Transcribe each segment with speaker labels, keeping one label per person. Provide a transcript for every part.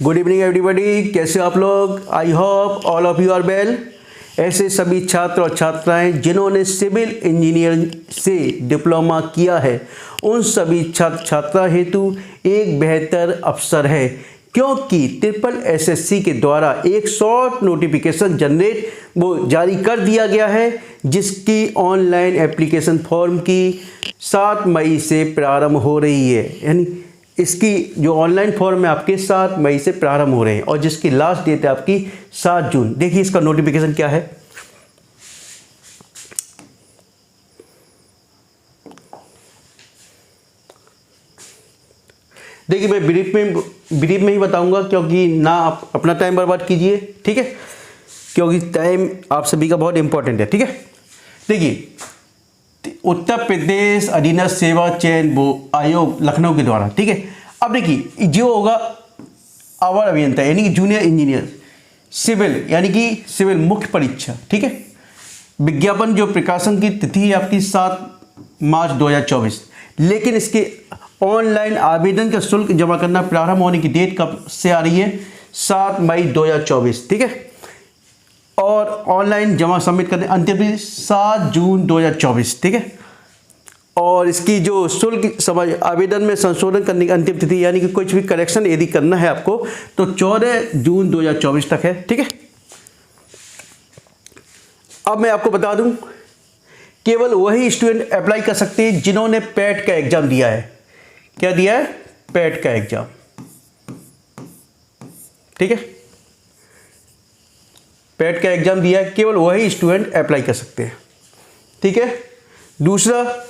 Speaker 1: Good evening everybody, कैसे हो आप लोग। I hope all of you are well. ऐसे सभी छात्र और छात्राएं जिन्होंने सिविल इंजीनियरिंग से डिप्लोमा किया है उन सभी छात्र छात्रा हेतु एक बेहतर अवसर है, क्योंकि ट्रिपल एसएससी के द्वारा एक शॉर्ट नोटिफिकेशन जनरेट जारी कर दिया गया है, जिसकी ऑनलाइन एप्लीकेशन फॉर्म की 7 मई से प्रारंभ हो रही है। यानी इसकी जो ऑनलाइन फॉर्म है आपके 7 मई से प्रारंभ हो रहे हैं और जिसकी लास्ट डेट है आपकी 7 जून। देखिए इसका नोटिफिकेशन क्या है। देखिए मैं ब्रीफ में ही बताऊंगा, क्योंकि ना आप अपना टाइम बर्बाद कीजिए, ठीक है, क्योंकि टाइम आप सभी का बहुत इंपॉर्टेंट है, ठीक है। देखिए उत्तर प्रदेश अधीनस्थ सेवा चयन आयोग लखनऊ के द्वारा, ठीक है। अब देखिए जो होगा अवर अभियंता यानी कि जूनियर इंजीनियर सिविल यानी कि सिविल मुख्य परीक्षा, ठीक है। विज्ञापन जो प्रकाशन की तिथि है आपकी 7 मार्च 2024, लेकिन इसके ऑनलाइन आवेदन का शुल्क जमा करना प्रारंभ होने की डेट कब से आ रही है, 7 मई 2024, ठीक है। और ऑनलाइन जमा सबमिट करने अंतिम तिथि 7 जून 2024, ठीक है। और इसकी जो शुल्क समझ आवेदन में संशोधन करने की अंतिम तिथि यानी कि कुछ भी करेक्शन यदि करना है आपको तो 14 जून 2024 तक है, ठीक है। अब मैं आपको बता दूं, केवल वही स्टूडेंट अप्लाई कर सकते हैं जिन्होंने पैट का एग्जाम दिया है। क्या दिया है? पैट का एग्जाम, ठीक है। पैट का एग्जाम दिया है, केवल वही स्टूडेंट अप्लाई कर सकते हैं, ठीक है। दूसरा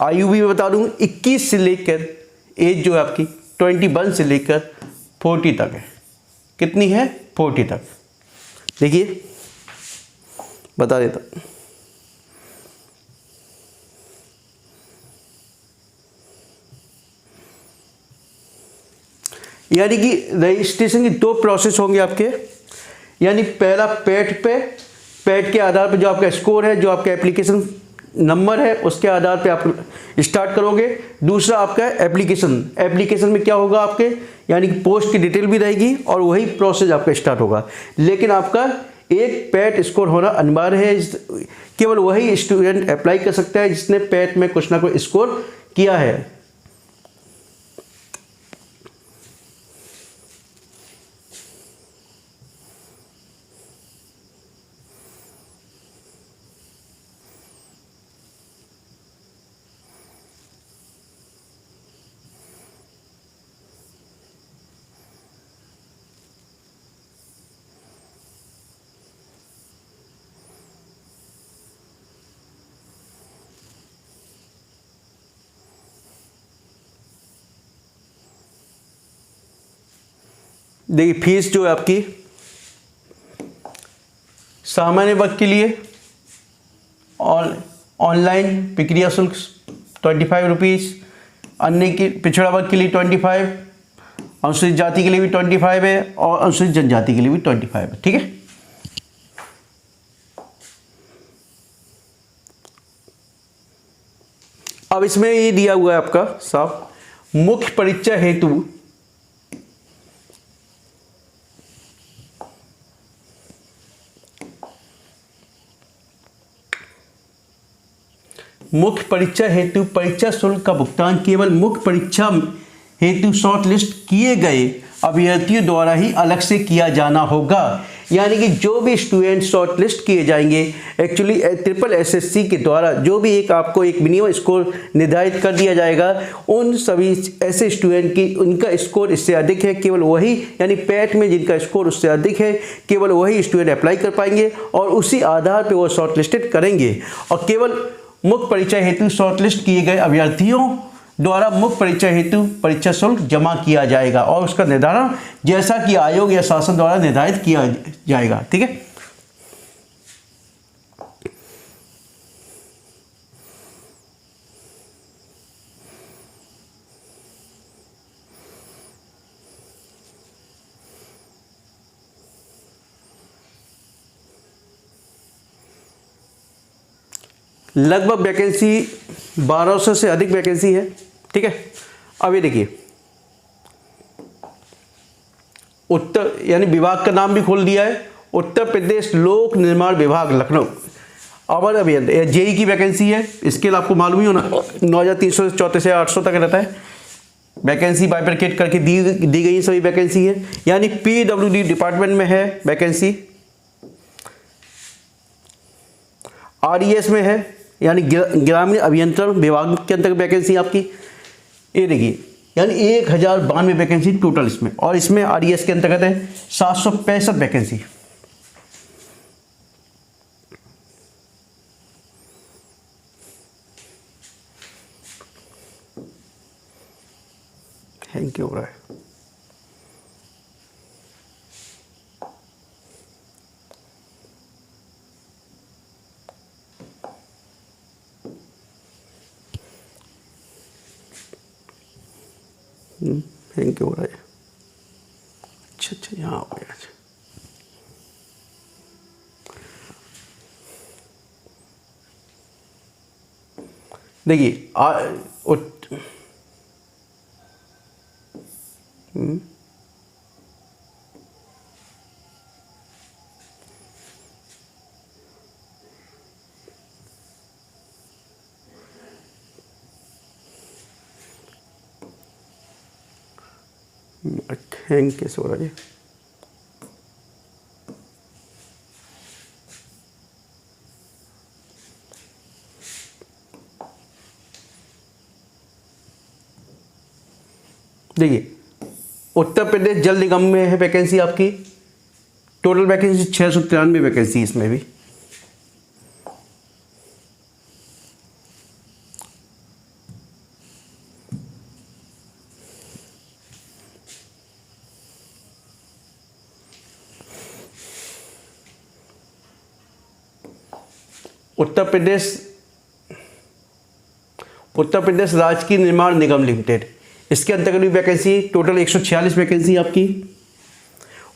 Speaker 1: आयु भी बता दूं, 21 से लेकर एज जो है आपकी 21 से लेकर 40 तक है। कितनी है? 40 तक। देखिए बता देता, यानी कि रजिस्ट्रेशन की 2 प्रोसेस होंगे आपके। यानी पहला पैट के आधार पर जो आपका स्कोर है, जो आपका एप्लीकेशन नंबर है, उसके आधार पे आप स्टार्ट करोगे। दूसरा आपका एप्लीकेशन में क्या होगा आपके, यानी कि पोस्ट की डिटेल भी रहेगी और वही प्रोसेस आपका स्टार्ट होगा। लेकिन आपका एक पैट स्कोर होना अनिवार्य है। केवल वही स्टूडेंट अप्लाई कर सकता है जिसने पैट में कुछ ना कुछ स्कोर किया है। देखिए फीस जो है आपकी सामान्य वर्ग के लिए ऑनलाइन प्रक्रिया शुल्क 25 रुपीज़, अन्य की पिछड़ा वर्ग के लिए 25, अनुसूचित जाति के लिए भी 25 है और अनुसूचित जनजाति के लिए भी 25 है, ठीक है। अब इसमें ये दिया हुआ है आपका साफ, मुख्य परीक्षा हेतु परीक्षा शुल्क का भुगतान केवल मुख्य परीक्षा हेतु शॉर्टलिस्ट किए गए अभ्यर्थियों द्वारा ही अलग से किया जाना होगा। यानी कि जो भी स्टूडेंट शॉर्टलिस्ट किए जाएंगे, एक्चुअली ट्रिपल एसएससी के द्वारा जो भी आपको एक मिनिमम स्कोर निर्धारित कर दिया जाएगा, उन सभी ऐसे स्टूडेंट की उनका स्कोर इससे अधिक है, केवल वही, यानी पैट में जिनका स्कोर उससे अधिक है, केवल वही स्टूडेंट अप्लाई कर पाएंगे और उसी आधार पर वो शॉर्टलिस्टेड करेंगे। और केवल मुख्य परीक्षा हेतु शॉर्टलिस्ट किए गए अभ्यर्थियों द्वारा मुख्य परीक्षा हेतु परीक्षा शुल्क जमा किया जाएगा और उसका निर्धारण जैसा कि आयोग या शासन द्वारा निर्धारित किया जाएगा, ठीक है। लगभग वैकेंसी 1200 से अधिक वैकेंसी है, ठीक है। अब ये देखिए उत्तर यानी विभाग का नाम भी खोल दिया है, उत्तर प्रदेश लोक निर्माण विभाग लखनऊ, अवर अभियंता, जेई की वैकेंसी है। स्केल आपको मालूम ही होना, 9,300 से 34,800 तक रहता है। वैकेंसी बाइफरकेट करके दी गई सभी वैकेंसी है, यानी पीडब्ल्यूडी डिपार्टमेंट में है वैकेंसी, आरईएस में है यानी ग्रामीण अभियंत्रण विभाग के अंतर्गत वैकेंसी आपकी, ये देखिए यानी 1092 वैकेंसी टोटल इसमें, और इसमें आरईएस के अंतर्गत है 765 वैकेंसी। हैंग क्यों हो रहा है? हैंग क्यों हो रहा है? अच्छा यहाँ हो गया। अच्छा देखिए हैंग कैसे हो रहा है? देखिए उत्तर प्रदेश जल निगम में है वैकेंसी आपकी, टोटल वैकेंसी 693 वैकेंसी इसमें भी। उत्तर प्रदेश राजकीय निर्माण निगम लिमिटेड, इसके अंतर्गत भी वैकेंसी टोटल 146 वैकेंसी आपकी।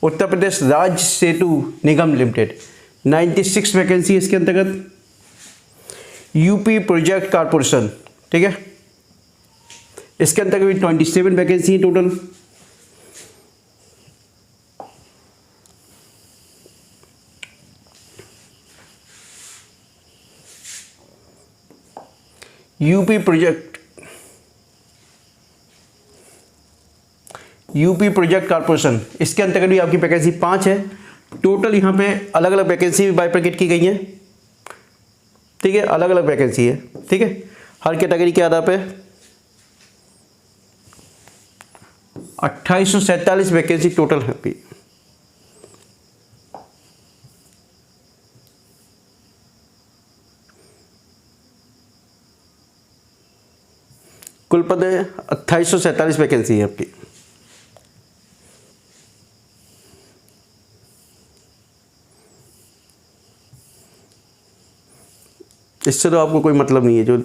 Speaker 1: उत्तर प्रदेश राज्य सेतु निगम लिमिटेड 96 वैकेंसी इसके अंतर्गत। यूपी प्रोजेक्ट कारपोरेशन, ठीक है, इसके अंतर्गत भी 27 वैकेंसी है टोटल। यूपी प्रोजेक्ट कारपोरेशन, इसके अंतर्गत भी आपकी वैकेंसी 5 है टोटल। यहाँ पे अलग अलग वैकेंसी भी बाइफरकेट की गई हैं, ठीक है, अलग अलग वैकेंसी है, ठीक है, हर कैटेगरी के आधार पे 2847 वैकेंसी टोटल है अभी। कुल पद 2847 वैकेंसी है आपकी। इससे तो आपको कोई मतलब नहीं है जो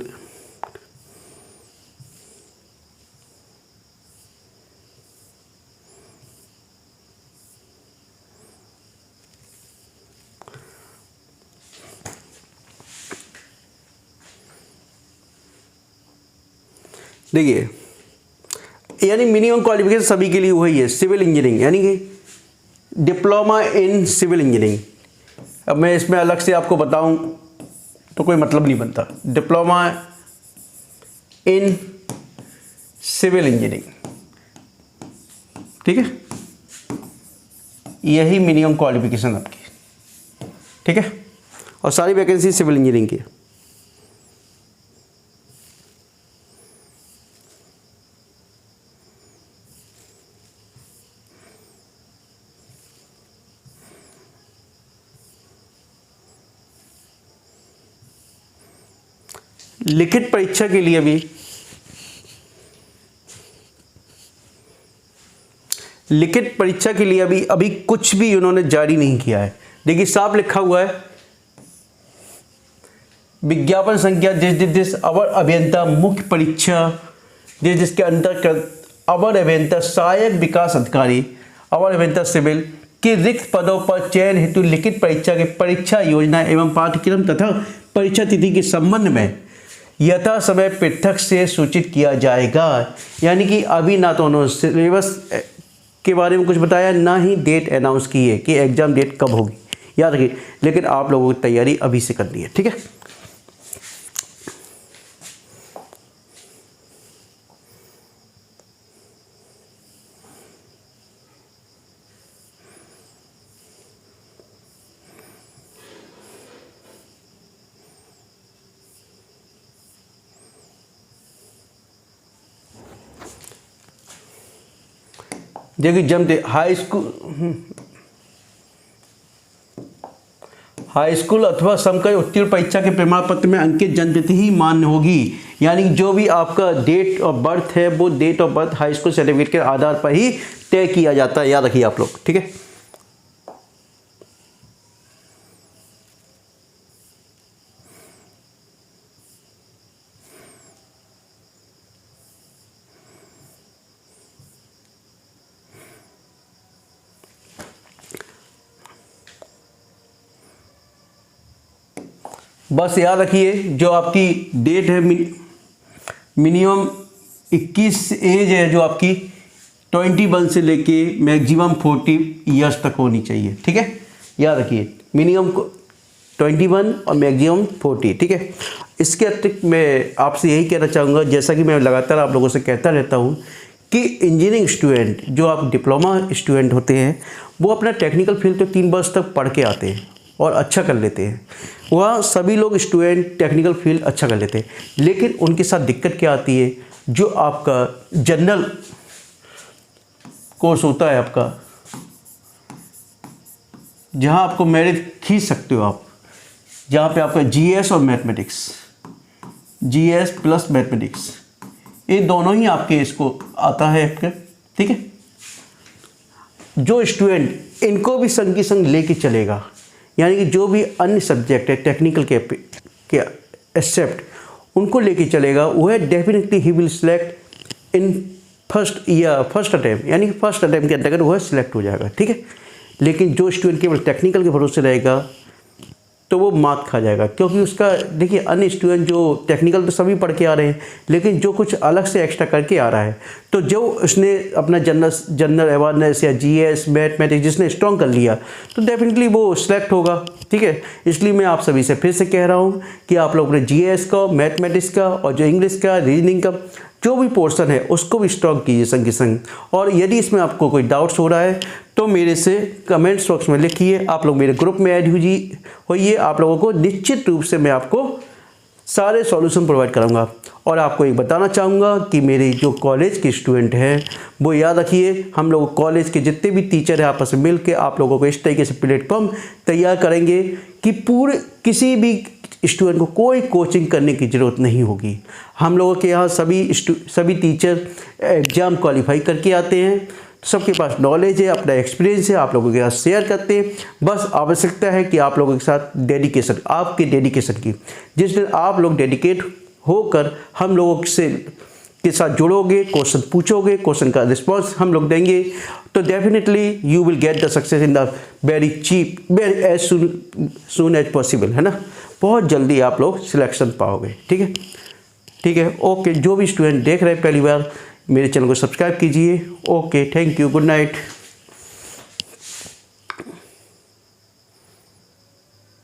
Speaker 1: देखिए, यानी मिनिमम क्वालिफिकेशन सभी के लिए वही है, सिविल इंजीनियरिंग यानी कि डिप्लोमा इन सिविल इंजीनियरिंग। अब मैं इसमें अलग से आपको बताऊं तो कोई मतलब नहीं बनता। डिप्लोमा इन सिविल इंजीनियरिंग, ठीक है, यही मिनिमम क्वालिफिकेशन आपकी, ठीक है, और सारी वैकेंसी सिविल इंजीनियरिंग की है। लिखित परीक्षा के लिए भी अभी कुछ भी उन्होंने जारी नहीं किया है। देखिए साफ लिखा हुआ है, विज्ञापन संख्या जिस अवर अभियंता मुख्य परीक्षा जिसके अंतर्गत अवर अभियंता सहायक विकास अधिकारी अवर अभियंता सिविल के रिक्त पदों पर चयन हेतु लिखित परीक्षा के परीक्षा योजना एवं पाठ्यक्रम तथा परीक्षा तिथि के संबंध में यथा समय पृथक से सूचित किया जाएगा। यानी कि अभी ना तो उन्होंने सिलेबस के बारे में कुछ बताया, ना ही डेट अनाउंस की है कि एग्ज़ाम डेट कब होगी, याद रखिए। लेकिन आप लोगों की तैयारी अभी से करनी है, ठीक है। देखिए जब हाई स्कूल अथवा समकक्ष उत्तीर्ण परीक्षा के प्रमाण पत्र में अंकित जन्मतिथि ही मान्य होगी। यानी जो भी आपका डेट ऑफ बर्थ है वो date of birth high school certificate के आधार पर ही तय किया जाता है, याद रखिए आप लोग, ठीक है। बस याद रखिए जो आपकी डेट है मिनिमम 21 एज है जो आपकी 21 से लेके मैक्सिमम 40 ईयर्स तक होनी चाहिए, ठीक है। याद रखिए मिनिमम 21 और मैक्सिमम 40, ठीक है। इसके अतिरिक्त मैं आपसे यही कहना चाहूँगा, जैसा कि मैं लगातार आप लोगों से कहता रहता हूँ कि इंजीनियरिंग स्टूडेंट जो आप डिप्लोमा स्टूडेंट होते हैं वो अपना टेक्निकल फील्ड तो 3 वर्ष तक पढ़ के आते हैं और अच्छा कर लेते हैं। वह सभी लोग स्टूडेंट टेक्निकल फील्ड अच्छा कर लेते हैं, लेकिन उनके साथ दिक्कत क्या आती है, जो आपका जनरल कोर्स होता है आपका, जहां आपको मेरिट खींच सकते हो आप, जहां पे आपका जीएस और मैथमेटिक्स, जीएस प्लस मैथमेटिक्स, ये दोनों ही आपके इसको आता है, ठीक है। जो स्टूडेंट इनको भी संग की संग लेके चलेगा, यानी कि जो भी अन्य सब्जेक्ट है टेक्निकल के एक्सेप्ट उनको लेके चलेगा, वह definitely he will select in first attempt, यानी कि फर्स्ट अटैम्प्ट के अंतर्गत वह सिलेक्ट हो जाएगा, ठीक है। लेकिन जो स्टूडेंट केवल टेक्निकल के भरोसे रहेगा तो वो मात खा जाएगा, क्योंकि उसका देखिए अन्य स्टूडेंट जो टेक्निकल तो सभी पढ़ के आ रहे हैं, लेकिन जो कुछ अलग से एक्स्ट्रा करके आ रहा है, तो जो उसने अपना जनरल अवेयरनेस या जीएस मैथमेटिक्स जिसने स्ट्रॉन्ग कर लिया तो डेफिनेटली वो सिलेक्ट होगा, ठीक है। इसलिए मैं आप सभी से फिर से कह रहा हूँ कि आप लोग अपने जीएस का, मैथमेटिक्स का और जो इंग्लिश का, रीजनिंग का जो भी पोर्शन है उसको भी स्ट्रॉन्ग कीजिए संग के संग। और यदि इसमें आपको कोई डाउट्स हो रहा है तो मेरे से कमेंट्स बॉक्स में लिखिए, आप लोग मेरे ग्रुप में ऐड होइए, आप लोगों को निश्चित रूप से मैं आपको सारे सॉल्यूशन प्रोवाइड कराऊंगा। और आपको एक बताना चाहूँगा कि मेरे जो कॉलेज के स्टूडेंट हैं वो याद रखिए, हम लोग कॉलेज के जितने भी टीचर हैं आपस में मिल के आप लोगों को इस तरीके से प्लेटफॉर्म तैयार करेंगे कि पूरे किसी भी स्टूडेंट को कोई कोचिंग करने की ज़रूरत नहीं होगी। हम लोगों के यहाँ सभी टीचर एग्ज़ाम क्वालिफाई करके आते हैं, सबके पास नॉलेज है, अपना एक्सपीरियंस है, आप लोगों के साथ शेयर करते हैं। बस आवश्यकता है कि आप लोगों के साथ डेडिकेशन, आपके डेडिकेशन की, जिस दिन आप लोग डेडिकेट होकर हम लोगों के साथ जुड़ोगे, क्वेश्चन पूछोगे, क्वेश्चन का रिस्पॉन्स हम लोग देंगे, तो definitely you will get the success in the very as soon as possible, है ना। बहुत जल्दी आप लोग सिलेक्शन पाओगे, ठीक है, ठीक है। ओके, जो भी स्टूडेंट देख रहे हैं पहली बार मेरे चैनल को सब्सक्राइब कीजिए। Okay, thank you, good night.